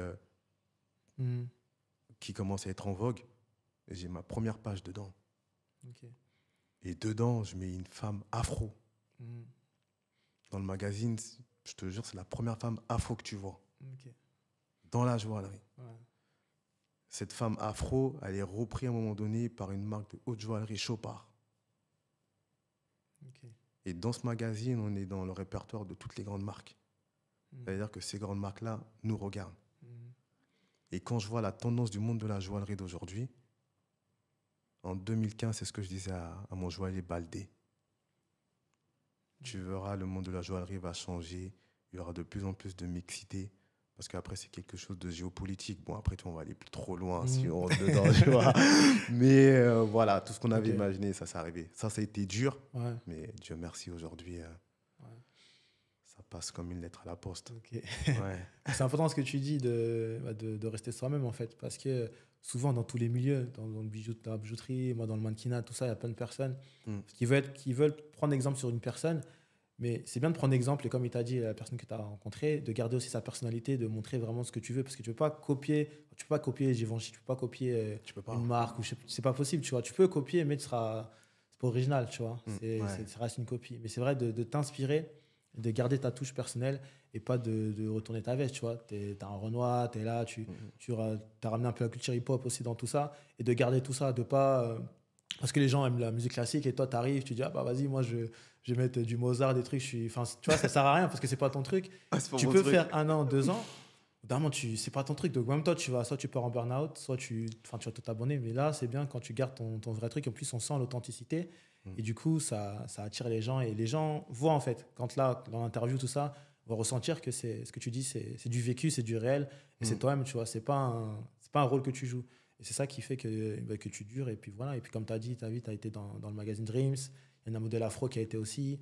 Mm. qui commencent à être en vogue. Et j'ai ma première page dedans. Ok. Et dedans, je mets une femme afro. Mm. Dans le magazine, je te jure, c'est la première femme afro que tu vois. Ok. Dans la joaillerie. Ouais. Cette femme afro, elle est reprise à un moment donné par une marque de haute joaillerie, Chopard. Ok. Et dans ce magazine, on est dans le répertoire de toutes les grandes marques. C'est-à-dire que ces grandes marques-là nous regardent. Et quand je vois la tendance du monde de la joaillerie d'aujourd'hui, en 2015, c'est ce que je disais à mon joaillier Baldé. Tu verras, le monde de la joaillerie va changer. Il y aura de plus en plus de mixité. Parce qu'après, c'est quelque chose de géopolitique. Bon, après, on va aller plus trop loin si on rentre dedans, tu vois. Mais voilà, tout ce qu'on avait imaginé, ça s'est arrivé. Ça a été dur. Ouais. Mais Dieu merci, aujourd'hui, ça passe comme une lettre à la poste. Ok. Ouais. C'est important ce que tu dis de rester soi-même, en fait. Parce que souvent, dans tous les milieux, dans le dans la bijouterie, moi, dans le mannequinat, tout ça, il y a plein de personnes qui veulent prendre exemple sur une personne. Mais c'est bien de prendre exemple, et comme il t'a dit, la personne que tu as rencontrée, de garder aussi sa personnalité, de montrer vraiment ce que tu veux, parce que tu ne peux pas copier Givenchy, tu ne peux pas copier Tu peux pas. une marque, c'est pas possible, tu vois. Tu peux copier, mais c'est pas original, tu vois. Ça reste une copie. Mais c'est vrai de t'inspirer, de garder ta touche personnelle et pas de retourner ta veste, tu vois. T'as un Renoir, t'es là, tu as ramené un peu la culture hip-hop aussi dans tout ça, et de garder tout ça, de pas... parce que les gens aiment la musique classique et toi, tu arrives, tu dis, ah bah vas-y, moi je vais mettre du Mozart, des trucs. Enfin, tu vois, ça sert à rien parce que c'est pas ton truc. Tu peux faire 1 an, 2 ans. Évidemment, c'est pas ton truc. Donc, même toi, soit tu pars en burn-out, soit tu vas tout abonner. Mais là, c'est bien quand tu gardes ton vrai truc. En plus, on sent l'authenticité. Et du coup, ça attire les gens. Et les gens voient, en fait, quand là, dans l'interview, tout ça, on va ressentir que ce que tu dis, c'est du vécu, c'est du réel. Et c'est toi-même, tu vois. C'est pas un rôle que tu joues. Et c'est ça qui fait que tu dures. Et puis voilà. Et puis, comme tu as dit, ta vie, tu as été dans le magazine Dreams. Il y a un modèle afro qui a été aussi.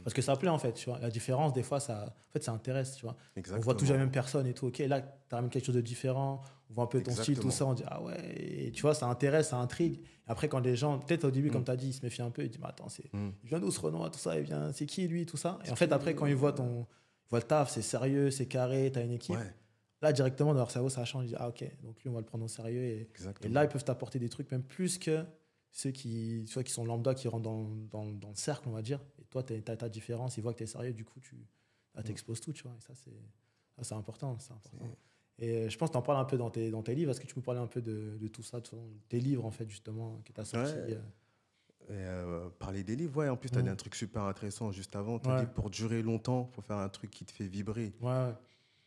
Parce que ça plaît, en fait. Tu vois. La différence, des fois, ça intéresse. Tu vois. On voit toujours la même personne et tout. Ok, là, tu as même quelque chose de différent. On voit un peu ton style, tout ça. On dit, ah ouais. Et tu vois, ça intéresse, ça intrigue. Après, quand les gens, peut-être au début, comme tu as dit, ils se méfient un peu. Ils disent, mais attends, il vient d'où ce Renoir, tout ça. C'est qui, lui, tout ça. Et en fait, après, quand ils voient le taf, c'est sérieux, c'est carré, tu as une équipe. Ouais. Là, directement, dans leur cerveau, ça change. Ils disent, ah ok, donc lui, on va le prendre au sérieux. Et là, ils peuvent t'apporter des trucs, même plus que ceux qui sont lambda, qui rentrent dans le cercle, on va dire. Et toi, tu as ta différence, ils voient que tu es sérieux, du coup, tu t'exposes tout, tu vois. Et ça, c'est important. Et je pense que tu en parles un peu dans tes livres. Est-ce que tu peux parler un peu de tout ça, tes livres, en fait, justement, que tu as sortis parler des livres, ouais. En plus, tu as dit un truc super intéressant juste avant. Tu as dit, pour durer longtemps, il faut faire un truc qui te fait vibrer. Ouais.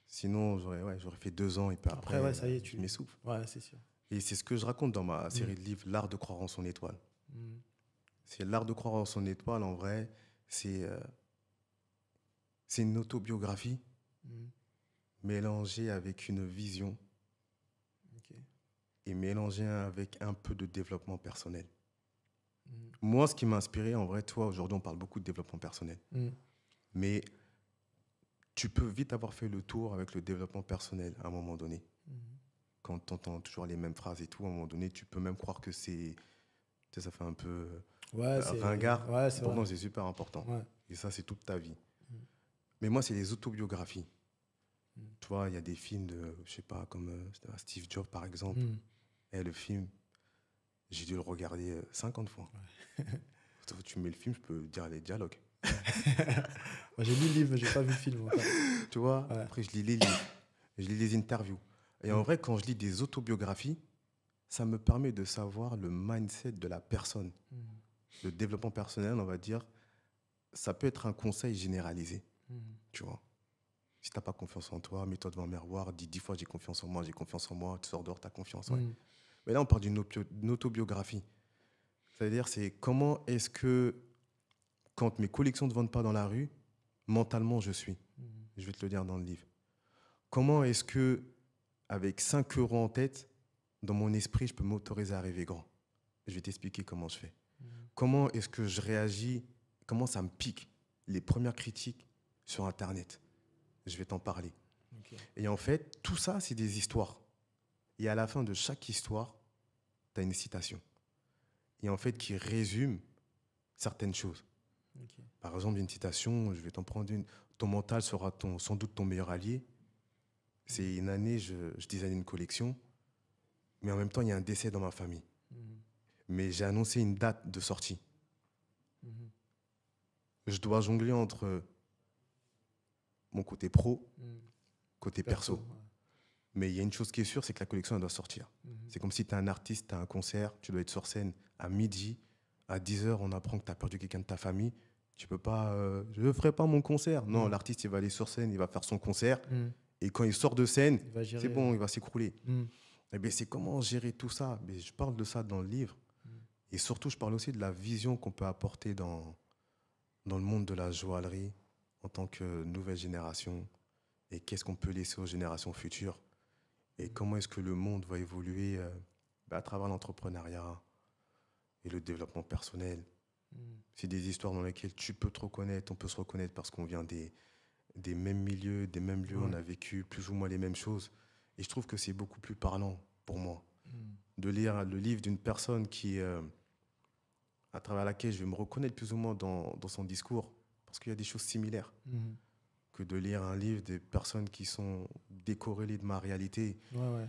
Sinon, j'aurais fait 2 ans et puis Après, après, ouais, ça y est, je m'essouffle. Ouais, c'est sûr. Et c'est ce que je raconte dans ma Mm. série de livres, L'art de croire en son étoile. Mm. C'est l'art de croire en son étoile, en vrai, c'est euh, c'est une autobiographie Mm. mélangée avec une vision Ok. et mélangée avec un peu de développement personnel. Mm. Moi, ce qui m'a inspiré, en vrai, toi, aujourd'hui, on parle beaucoup de développement personnel. Mm. Mais tu peux vite avoir fait le tour avec le développement personnel à un moment donné. Mm. Quand tu entends toujours les mêmes phrases et tout, à un moment donné, tu peux même croire que tu sais, ça fait un peu Ouais, ringard. c'est vrai. Pourtant, c'est super important. Ouais. Et ça, c'est toute ta vie. Mm. Mais moi, c'est les autobiographies. Mm. Tu vois, il y a des films de, je sais pas, comme Steve Jobs, par exemple. Mm. Et le film, j'ai dû le regarder 50 fois. Tu mets le film, je peux dire les dialogues. Moi, j'ai lu le livre, mais j'ai pas vu le film encore. Tu vois, Ouais. après, je lis les livres, je lis les interviews. Et en Mm. vrai, quand je lis des autobiographies, ça me permet de savoir le mindset de la personne. Mm. Le développement personnel, on va dire, ça peut être un conseil généralisé, Mm. tu vois. Si tu n'as pas confiance en toi, mets-toi devant un miroir, dis 10 fois j'ai confiance en moi, tu sors dehors, tu as confiance. Ouais. Mm. Mais là, on parle d'une autobiographie. C'est-à-dire, c'est comment est-ce que, quand mes collections ne vendent pas dans la rue, mentalement, je suis. Mm. Je vais te le dire dans le livre. Comment est-ce que, avec 5 euros en tête, dans mon esprit, je peux m'autoriser à rêver grand? Je vais t'expliquer comment je fais. Mm. Comment est-ce que je réagis? Comment ça me pique les premières critiques sur Internet? Je vais t'en parler. Ok. Et en fait, tout ça, c'est des histoires. Et à la fin de chaque histoire, tu as une citation. Et en fait, qui résume certaines choses. Ok. Par exemple, une citation, je vais t'en prendre une. Ton mental sera sans doute ton meilleur allié. C'est une année, je design une collection, mais en même temps, il y a un décès dans ma famille. Mm. Mais j'ai annoncé une date de sortie. Mm. Je dois jongler entre mon côté pro, Mm. côté perso. Ouais. Mais il y a une chose qui est sûre, c'est que la collection, elle doit sortir. Mm. C'est comme si tu es un artiste, tu as un concert, tu dois être sur scène à midi, à 10h, on apprend que tu as perdu quelqu'un de ta famille. Tu peux pas, je ne ferai pas mon concert. Non, l'artiste, il va aller sur scène, il va faire son concert. Mm. Et quand il sort de scène, Il va gérer. c'est bon, il va s'écrouler. Mm. Eh bien, c'est comment gérer tout ça. Mais je parle de ça dans le livre. Mm. Et surtout, je parle aussi de la vision qu'on peut apporter dans le monde de la joaillerie en tant que nouvelle génération. Et qu'est-ce qu'on peut laisser aux générations futures. Et comment est-ce que le monde va évoluer à travers l'entrepreneuriat et le développement personnel. Mm. C'est des histoires dans lesquelles tu peux te reconnaître, on peut se reconnaître parce qu'on vient des mêmes milieux, des mêmes lieux, Ouais. on a vécu plus ou moins les mêmes choses. Et je trouve que c'est beaucoup plus parlant pour moi Mm. de lire le livre d'une personne qui, à travers laquelle je vais me reconnaître plus ou moins dans son discours, parce qu'il y a des choses similaires, Mm. que de lire un livre des personnes qui sont décorrélées de ma réalité. Ouais.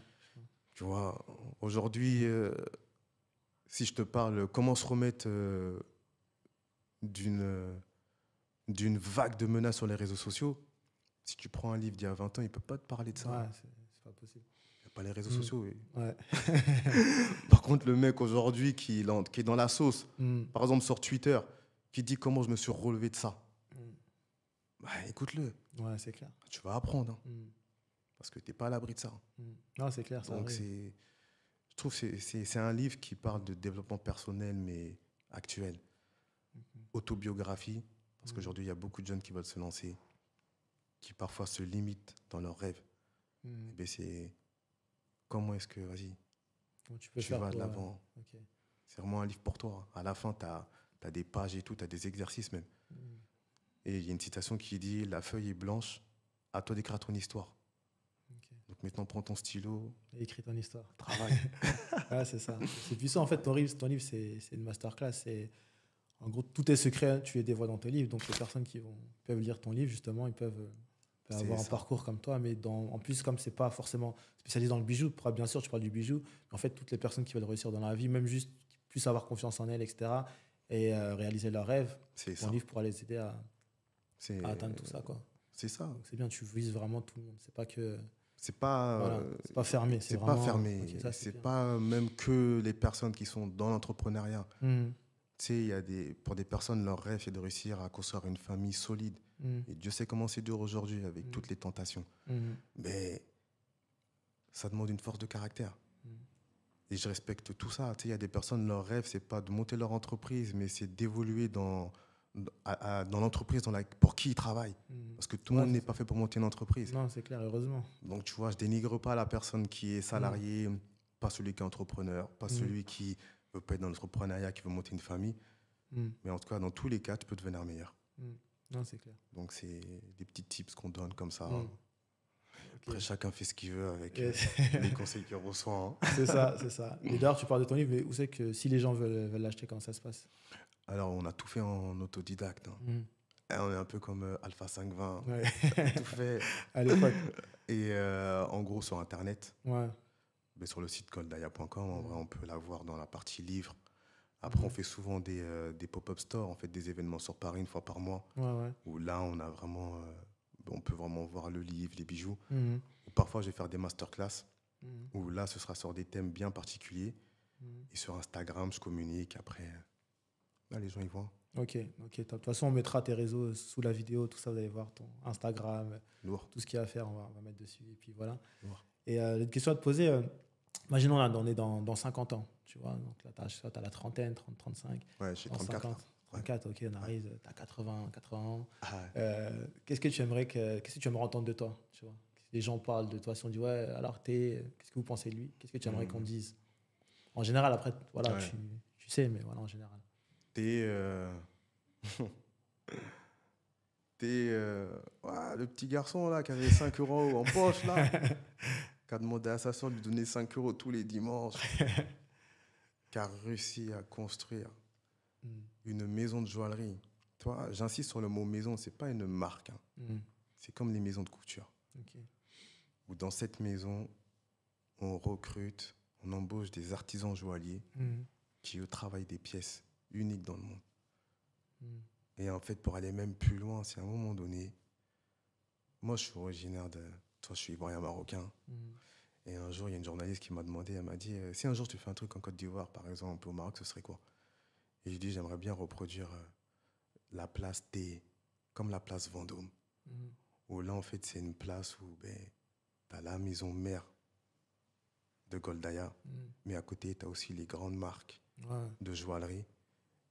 Tu vois, aujourd'hui, si je te parle, comment se remettre d'une vague de menaces sur les réseaux sociaux, si tu prends un livre d'il y a 20 ans, il ne peut pas te parler de ça. Ouais, c'est pas possible. Il n'y a pas les réseaux Mm. sociaux. Oui. Ouais. Par contre, le mec aujourd'hui qui est dans la sauce, Mm. par exemple sur Twitter, qui dit comment je me suis relevé de ça, Mm. bah, écoute-le, Ouais, c'est clair. tu vas apprendre, hein, Mm. parce que tu n'es pas à l'abri de ça. Mm. Non, c'est clair, ça Donc, arrive. je trouve que c'est un livre qui parle de développement personnel, mais actuel. Autobiographie, parce qu'aujourd'hui, il y a beaucoup de jeunes qui veulent se lancer, qui parfois se limitent dans leurs rêves. Mm. Eh bien, c'est comment est-ce que, vas-y, Comment tu peux tu faire vas de pour, l'avant. ok. C'est vraiment un livre pour toi. À la fin, tu as des pages et tout, tu as des exercices même. Mm. Et il y a une citation qui dit « La feuille est blanche, à toi d'écrire ton histoire. Ok. » Donc maintenant, prends ton stylo, Et écris ton histoire. travaille. Ouais, c'est ça. C'est puissant. En fait, ton livre c'est une masterclass. En gros, tout est secret. Tu les dévoiles dans tes livres. Donc, les personnes qui peuvent lire ton livre, justement, ils peuvent C'est avoir un ça. parcours comme toi. Mais en plus, comme c'est pas forcément spécialisé dans le bijou, bien sûr, tu parles du bijou. Mais en fait, toutes les personnes qui veulent réussir dans la vie, même juste qui puissent avoir confiance en elles, etc., et réaliser leurs rêves, C'est ton ça. livre pourra les aider à atteindre tout ça, quoi. C'est ça. Donc, c'est bien. Tu vises vraiment tout le monde. C'est pas que. C'est pas, Voilà, c'est pas fermé. c'est vraiment, pas fermé. ok, ça, C'est bien. pas même que les personnes qui sont dans l'entrepreneuriat. Mhm. Tu sais, pour des personnes, leur rêve est de réussir à construire une famille solide Et Dieu sait comment c'est dur aujourd'hui avec toutes les tentations. Mais ça demande une force de caractère. Et je respecte tout ça. Tu sais, il y a des personnes, leur rêve, c'est pas de monter leur entreprise, mais c'est d'évoluer dans l'entreprise pour qui ils travaillent. Parce que tout le monde n'est pas fait pour monter une entreprise. Non, c'est clair, heureusement. Donc, tu vois, je dénigre pas la personne qui est salariée, pas celui qui est entrepreneur, pas celui qui veut pas être dans l'entrepreneuriat, qui veut monter une famille. Mais en tout cas, dans tous les cas, tu peux devenir meilleur. Non, c'est clair. Donc, c'est des petits tips qu'on donne comme ça. Okay. Après, chacun fait ce qu'il veut avec les conseils qu'il reçoit. Hein. C'est ça, c'est ça. Et d'ailleurs, tu parles de ton livre, mais où c'est que si les gens veulent l'acheter, comment ça se passe? Alors, on a tout fait en autodidacte. Hein. On est un peu comme Alpha 520. Ouais. Tout fait. À l'époque. Et en gros, sur Internet, Ouais. mais sur le site goldaya.com, en vrai, on peut la voir dans la partie livre. Après, on fait souvent des pop-up stores, on fait des événements sur Paris une fois par mois, où là, on a vraiment, on peut vraiment voir le livre, les bijoux. Ou parfois, je vais faire des masterclass, où là, ce sera sur des thèmes bien particuliers. Et sur Instagram, je communique. Après, là, les gens, ils voient. Ok, top. De toute façon, on mettra tes réseaux sous la vidéo, tout ça, vous allez voir ton Instagram, Lourd. tout ce qu'il y a à faire, on va mettre dessus. Et puis voilà. Lourd. Et une question à te poser, imaginons là, on est dans 50 ans, tu vois, donc là, tu as la trentaine, 30, 35. Ouais, j'ai 34. 50, 34, ok, on arrive, tu as 80 ans. Ah ouais. Qu'est-ce que tu aimerais entendre de toi, tu vois? Les gens parlent de toi, si on dit, ouais, alors qu'est-ce que vous pensez de lui? Qu'est-ce que tu aimerais qu'on dise? En général, après, voilà, tu sais, mais voilà, en général. T'es le petit garçon là qui avait 5 euros en poche là, qui a demandé à sa soeur de lui donner 5 euros tous les dimanches, qui a réussi à construire une maison de joaillerie. Toi, j'insiste sur le mot maison, c'est pas une marque. Hein. C'est comme les maisons de couture. Okay. Où dans cette maison, on recrute, on embauche des artisans joailliers qui eux travaillent des pièces uniques dans le monde. Et en fait, pour aller même plus loin, c'est à un moment donné, moi je suis originaire je suis ivoirien marocain. Et un jour, il y a une journaliste qui m'a demandé, elle m'a dit, si un jour tu fais un truc en Côte d'Ivoire, par exemple, au Maroc, ce serait quoi? Et je dis, j'aimerais bien reproduire la place T, comme la place Vendôme. Où là, en fait, c'est une place où tu as la maison mère de Goldaya, mais à côté, tu as aussi les grandes marques de joaillerie.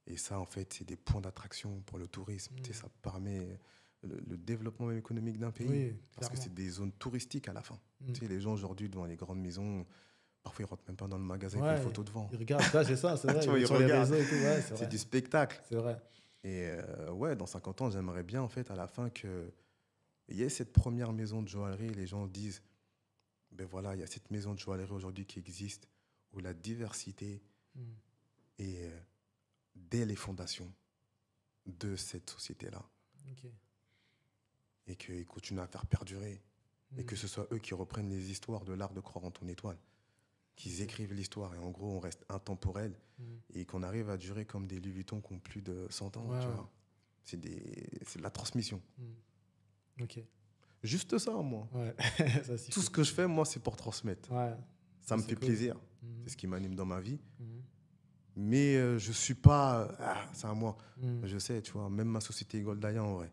Et ça, en fait, c'est des points d'attraction pour le tourisme. Tu sais, ça permet le développement économique d'un pays. Parce que c'est des zones touristiques à la fin. Tu sais, les gens aujourd'hui, devant les grandes maisons, parfois, ils ne rentrent même pas dans le magasin avec les photos devant. Ils regardent, ça, c'est ça, c'est vrai. Tu vois, ils regardent. Les réseaux et tout, c'est du spectacle. C'est vrai. Et dans 50 ans, j'aimerais bien, en fait, à la fin, qu'il y ait cette première maison de joaillerie. Les gens disent, voilà, il y a cette maison de joaillerie aujourd'hui qui existe, où la diversité est dès les fondations de cette société-là. Okay. Et qu'ils continuent à faire perdurer. Et que ce soit eux qui reprennent les histoires de l'art de croire en ton étoile. Qu'ils écrivent l'histoire. Et en gros, on reste intemporel. Et qu'on arrive à durer comme des Louis Vuitton qui ont plus de 100 ans. Tu vois. C'est de la transmission. Ok. Juste ça, moi. Ouais. Ça, tout ce que je fais, moi, c'est pour transmettre. Ouais. Ça me fait plaisir. C'est ce qui m'anime dans ma vie. Mais je ne suis pas... c'est à moi. Je sais, tu vois, même ma société Goldaya, en vrai.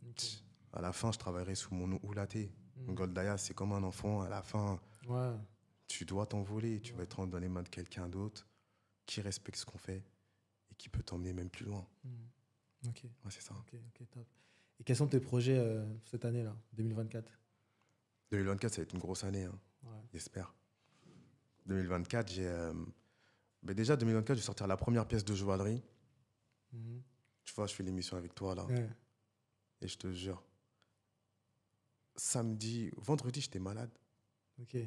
Okay. À la fin, je travaillerai sous mon nom Oulaté. Goldaya, c'est comme un enfant. À la fin, tu dois t'envoler. Tu vas être dans les mains de quelqu'un d'autre qui respecte ce qu'on fait et qui peut t'emmener même plus loin. Ok. Ouais, c'est ça. Ok, top. Et quels sont tes projets cette année-là, 2024? 2024, ça va être une grosse année, hein. J'espère. 2024, déjà, 2024, je vais sortir la première pièce de joaillerie. Tu vois, je fais l'émission avec toi, là. Et je te jure, vendredi, j'étais malade. Ok.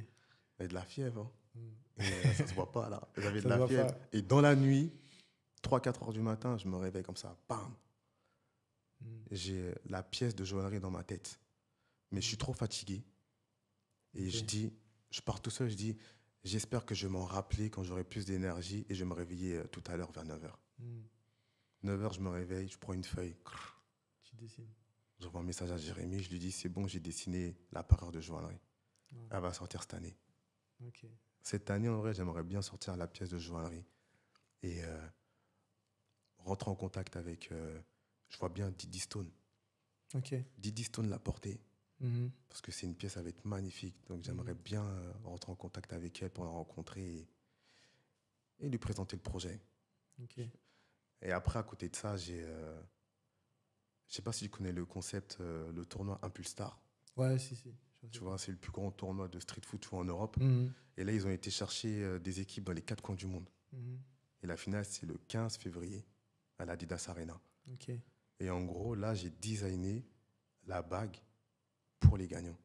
J'avais de la fièvre. Hein. Et ça se voit pas, là. J'avais de la fièvre. Et dans la nuit, 3-4 heures du matin, je me réveille comme ça. Bam! J'ai la pièce de joaillerie dans ma tête. Mais je suis trop fatigué. Et je pars tout seul, je dis, j'espère que je vais m'en rappeler quand j'aurai plus d'énergie et je vais me réveiller tout à l'heure vers 9h. 9h, je me réveille, je prends une feuille. Tu dessines. J'envoie un message à Jérémy, je lui dis, c'est bon, j'ai dessiné la parure de joaillerie. Elle va sortir cette année. Okay. Cette année, en vrai, j'aimerais bien sortir la pièce de joaillerie et rentrer en contact avec, je vois bien Didi Stone. Ok. Didi Stone l'a portée Mhm. parce que c'est une pièce, ça va être magnifique. Donc j'aimerais bien rentrer en contact avec elle pour la rencontrer et lui présenter le projet. Ok. Et après, à côté de ça, je sais pas si tu connais le concept, le tournoi Impulstar. Ouais, si, si. Je Tu sais. vois, c'est le plus grand tournoi de street foot, tu vois, en Europe. Mhm. Et là, ils ont été chercher des équipes dans les 4 coins du monde. Mhm. Et la finale, c'est le 15 février à l'Adidas Arena. Ok. Et en gros, là, j'ai designé la bague pour les gagnants.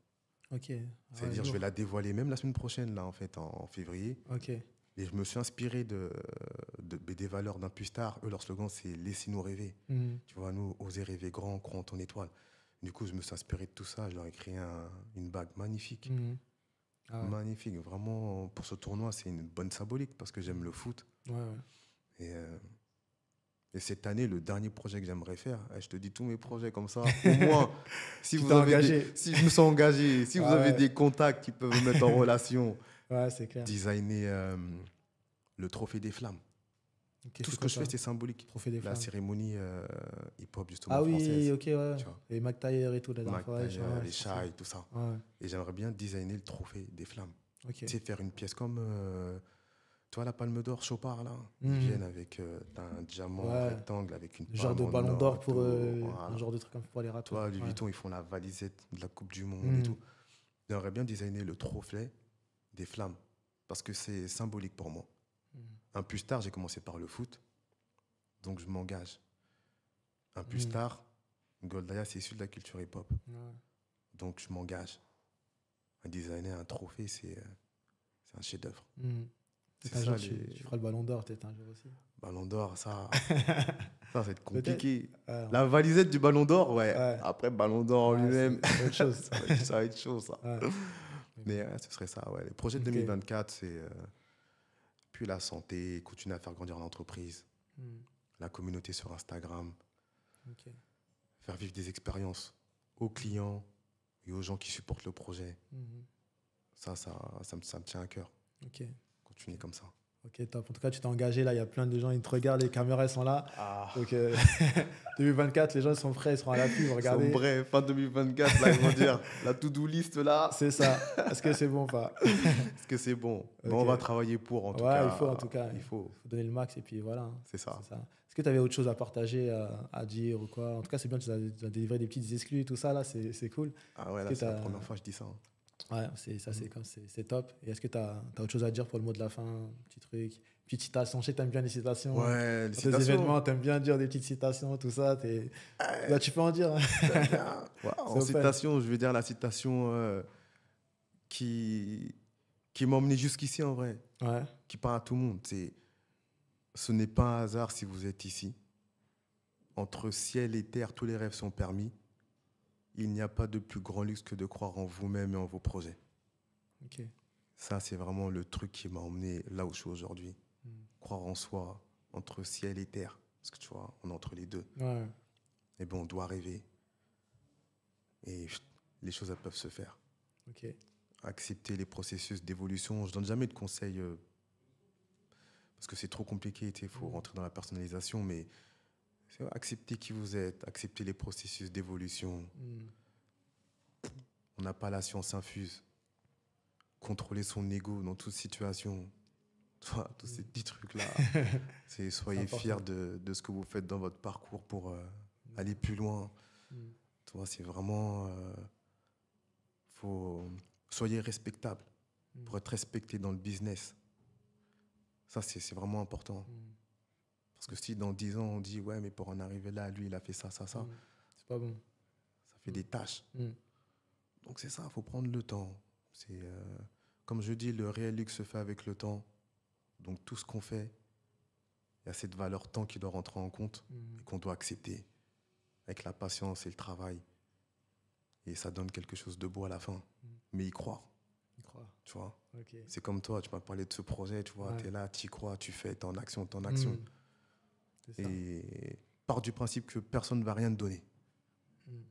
Ok. Ah ouais, C'est-à-dire, je vais lourd. la dévoiler même la semaine prochaine, là, en fait, en février. Ok. Et je me suis inspiré des valeurs d'Impulstar. Eux, leur slogan, c'est Laissez-nous rêver. Mhm. Tu vois, nous, oser rêver grand, croire en ton étoile. Du coup, je me suis inspiré de tout ça. Je leur ai créé une bague magnifique. Mhm. Ah ouais. Magnifique. Vraiment, pour ce tournoi, c'est une bonne symbolique parce que j'aime le foot. Ouais, ouais. Et, euh, et cette année, le dernier projet que j'aimerais faire, je te dis tous mes projets comme ça. Au moins, si Tu vous t'es avez engagé. si je me sens engagé, si vous Ah avez ouais. des contacts qui peuvent me mettre en relation, Ouais, c'est clair. designer le trophée des flammes. Ok, Tout c'est ce que quoi je fais, ça? c'est symbolique. Trophée des La flammes. cérémonie hip-hop, justement, Ah oui, française. ok, ouais. Tu vois, Et McTayer et tout, la dernière Mac fois. Ouais, Taylor, ouais, les c'est ça. Shai, tout ça. Ouais, Et j'aimerais bien designer le trophée des flammes. ok. Tu sais, faire une pièce comme, tu vois, la Palme d'Or Chopard, là. Ils Mhm. viennent avec t'as un diamant Ouais. rectangle avec une Genre palme de en ballon or d'or et pour tout. un Voilà. genre de truc comme pour les rappeurs. Toi, Louis Ouais. Vuitton, ils font la valisette de la Coupe du Monde et Mhm. tout. J'aimerais bien designer le trophée des flammes parce que c'est symbolique pour moi. Mhm. Un plus tard, j'ai commencé par le foot, donc je m'engage. Un plus Mhm. tard, Goldaya, c'est issu de la culture hip-hop, Ouais. donc je m'engage. Un designer, un trophée, c'est un chef-d'œuvre. Mhm. C'est Peut-être un ça, jour, les tu feras le ballon d'or, peut-être un jour aussi. ballons d'or, ça va être Peut-être. compliqué. Ouais, La valisette du ballon d'or, ouais. ouais. Après, ballon d'or en Ouais, lui-même, c'est autre chose. ça va être chaud, ça. Ouais. Mais Mais bon. ouais, ce serait ça, ouais. Les projets de Ok. 2024, c'est puis la santé, continuer à faire grandir l'entreprise, Mhm. la communauté sur Instagram, Ok. faire vivre des expériences aux clients et aux gens qui supportent le projet. Mhm. Ça me tient à cœur. Ok. Continuer comme ça. Ok, top. En tout cas, tu t'es engagé là. Il y a plein de gens, ils te regardent, les caméras elles sont là. Ah, Donc, 2024, les gens sont prêts, ils seront à l'affût, ils vont c'est regarder. vrai, fin 2024, là, ils vont dire la to-do list là, C'est ça. Est-ce que c'est bon ou pas? est-ce que c'est bon? Bon, on Ok. va travailler pour, en tout Ouais, cas. il faut en tout cas. Il faut, Il faut donner le max et puis voilà, hein. c'est ça. C'est ça. Est-ce que tu avais autre chose à partager, à dire ou quoi? En tout cas, c'est bien, tu as délivré des petites exclus, tout ça, là, c'est cool. Ah ouais, Est-ce là, que c'est la t'as- première fois que je dis ça. Hein. Ouais, c'est top. Et est-ce que tu as autre chose à dire pour le mot de la fin? Un petit truc, petite citation. Je sais que tu aimes bien les citations. Ouais, les Dans tes citations. événements, tu aimes bien dire des petites citations, tout ça. Là, tu peux en dire, hein. J'aime bien. Ouais, en C'est open. citation, je veux dire la citation qui, qui m'a emmené jusqu'ici en vrai, Ouais. qui parle à tout le monde. Ce n'est pas un hasard si vous êtes ici. Entre ciel et terre, tous les rêves sont permis. Il n'y a pas de plus grand luxe que de croire en vous-même et en vos projets. Ok. Ça, c'est vraiment le truc qui m'a emmené là où je suis aujourd'hui. Mm. Croire en soi, entre ciel et terre. Parce que tu vois, on est entre les deux. Ouais. Et bon, on doit rêver. Et les choses, elles peuvent se faire. Ok. Accepter les processus d'évolution. Je donne jamais de conseils parce que c'est trop compliqué. Il faut rentrer dans la personnalisation, mais c'est accepter qui vous êtes, accepter les processus d'évolution. Mm. On n'a pas la science infuse. Contrôler son ego dans toute situation. Tous ces petits trucs-là. Soyez important. fiers de ce que vous faites dans votre parcours pour aller plus loin. Mm. C'est vraiment... soyez respectable pour être respecté dans le business. Ça, c'est vraiment important. Mm. Parce que si dans 10 ans, on dit, ouais, mais pour en arriver là, lui, il a fait ça, ça, ça, C'est pas bon. ça fait des tâches. Mm. Donc c'est ça, il faut prendre le temps. Comme je dis, le réel luxe se fait avec le temps. Donc tout ce qu'on fait, il y a cette valeur temps qui doit rentrer en compte et qu'on doit accepter avec la patience et le travail. Et ça donne quelque chose de beau à la fin. Mais y croire. Y croire. Tu vois. Ok. C'est comme toi, tu m'as parlé de ce projet, tu vois, Ouais. tu es là, tu y crois, tu fais, t'es en action, t'es en action. Mm. C'est ça. Et pars du principe que personne ne va rien te donner. Mm.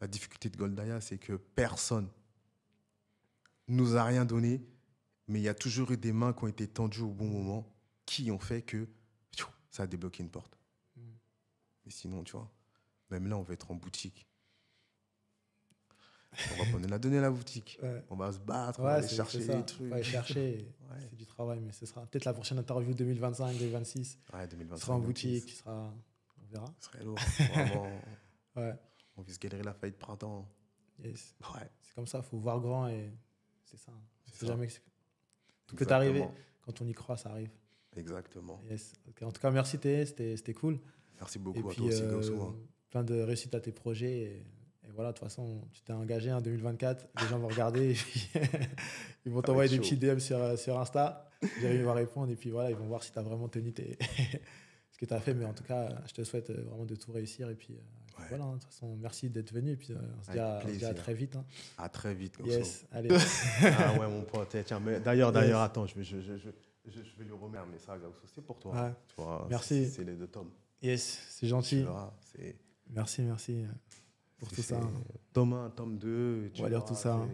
La difficulté de Goldaya, c'est que personne nous a rien donné, mais il y a toujours eu des mains qui ont été tendues au bon moment, qui ont fait que ça a débloqué une porte. Mm. Mais sinon, tu vois, Même là, on va être en boutique. On a donné la boutique. Ouais. On va se battre, on Ouais, va aller c'est chercher ça. les trucs. On va aller chercher. Ouais. C'est du travail, mais ce sera peut-être la prochaine interview 2025, 2026. Ouais, Ce 2025. sera en boutique, ce sera... on verra. Ce serait lourd. Vraiment. Ouais. On vise Galerie Lafayette printemps. Yes. Ouais. C'est comme ça, il faut voir grand et c'est ça. C'est C'est ça. jamais... Tout peut Exactement. arriver. Quand on y croit, ça arrive. Exactement. Yes. Ok, en tout cas, merci Théé, c'était cool. Merci Et beaucoup à puis, toi aussi, Gaussou. Hein. plein de réussite à tes projets. Et voilà, de toute façon, tu t'es engagé en 2024. Les gens vont regarder et puis ils vont Ça t'envoyer va des être petits DM sur Insta. Jérémy va répondre et puis voilà, ils vont voir si tu as vraiment tenu ce que tu as fait. Mais en tout cas, je te souhaite vraiment de tout réussir. Et puis, Ouais. voilà, hein, de toute façon, merci d'être venu. Et puis, on se Avec dit à plaisir. très vite. Hein. À très vite, Gaussou. Yes, allez. Ah ouais, mon pote. Tiens, mais d'ailleurs, Yes. attends, je vais lui remettre un message, Gaussou. C'est pour toi. Ouais. Tu vois, Merci. C'est les deux tomes. Yes, c'est Tu gentil. verras, Merci pour tout ça. Tome 1, tome 2. On va lire tout ça.